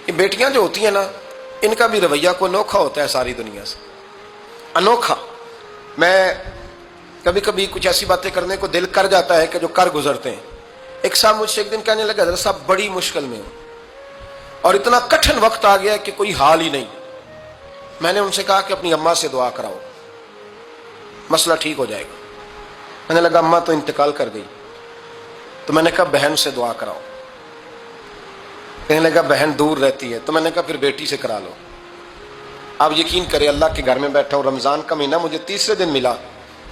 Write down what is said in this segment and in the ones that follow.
یہ بیٹیاں جو ہوتی ہیں نا، ان کا بھی رویہ کو انوکھا ہوتا ہے ساری دنیا سے، انوکھا۔ میں کبھی کبھی کچھ ایسی باتیں کرنے کو دل کر جاتا ہے کہ جو کر گزرتے ہیں۔ ایک صاحب مجھ سے ایک دن کہنے لگا، حضرت صاحب بڑی مشکل میں ہوں اور اتنا کٹھن وقت آ گیا کہ کوئی حال ہی نہیں۔ میں نے ان سے کہا کہ اپنی اماں سے دعا کراؤ، مسئلہ ٹھیک ہو جائے گا۔ میں نے لگا اماں تو انتقال کر گئی، تو میں نے کہا بہن سے دعا کراؤ۔ کہنے لگا بہن دور رہتی ہے، تو میں نے کہا پھر بیٹی سے کرا لو۔ آپ یقین کریں، اللہ کے گھر میں بیٹھا ہوں، رمضان کا مہینہ مجھے تیسرے دن ملا۔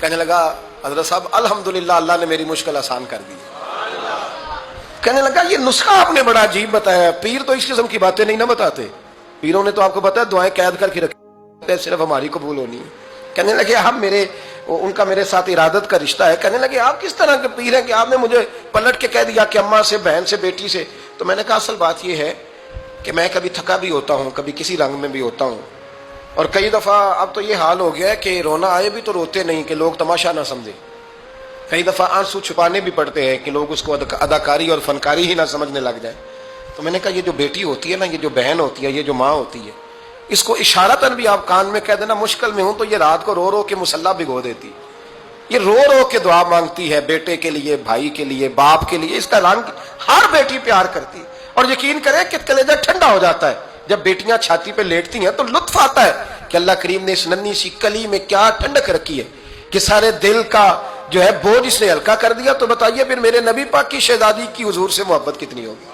کہنے لگا حضرت صاحب الحمدللہ اللہ نے میری مشکل آسان کر دی۔ کہنے لگا یہ نسخہ آپ نے بڑا عجیب بتایا، پیر تو اس قسم کی باتیں نہیں نہ بتاتے، پیروں نے تو آپ کو پتا ہے دعائیں قید کر کے رکھی، صرف ہماری قبول ہونی ہے۔ کہنے لگے آپ ان کا میرے ساتھ ارادت کا رشتہ ہے۔ کہنے لگے آپ کس طرح کے پیر ہیں کہ آپ نے مجھے پلٹ کے کہہ دیا کہ اماں سے، بہن سے، بیٹی سے؟ تو میں نے کہا اصل بات یہ ہے کہ میں کبھی تھکا بھی ہوتا ہوں، کبھی کسی رنگ میں بھی ہوتا ہوں، اور کئی دفعہ اب تو یہ حال ہو گیا ہے کہ رونا آئے بھی تو روتے نہیں کہ لوگ تماشا نہ سمجھے۔ کئی دفعہ آنسو چھپانے بھی پڑتے ہیں کہ لوگ اس کو اداکاری اور فنکاری ہی نہ سمجھنے لگ جائیں۔ تو میں نے کہا یہ جو بیٹی ہوتی ہے نا، یہ جو بہن ہوتی ہے، یہ جو ماں ہوتی ہے، اس کو اشارتاً بھی آپ کان میں کہہ دینا مشکل میں ہوں تو یہ رات کو رو رو کے مصلی بھگو دیتی، یہ رو رو کے دعا مانگتی ہے بیٹے کے لیے، بھائی کے لیے، باپ کے لیے۔ اس کا رنگ ہر بیٹی پیار کرتی ہے، اور یقین کریں کہ کلیجہ ٹھنڈا ہو جاتا ہے جب بیٹیاں چھاتی پہ لیٹتی ہیں، تو لطف آتا ہے کہ اللہ کریم نے اس ننھی سی کلی میں کیا ٹھنڈک رکھی ہے کہ سارے دل کا جو ہے بوجھ اس نے ہلکا کر دیا۔ تو بتائیے پھر میرے نبی پاک کی شہزادی کی حضور سے محبت کتنی ہوگی۔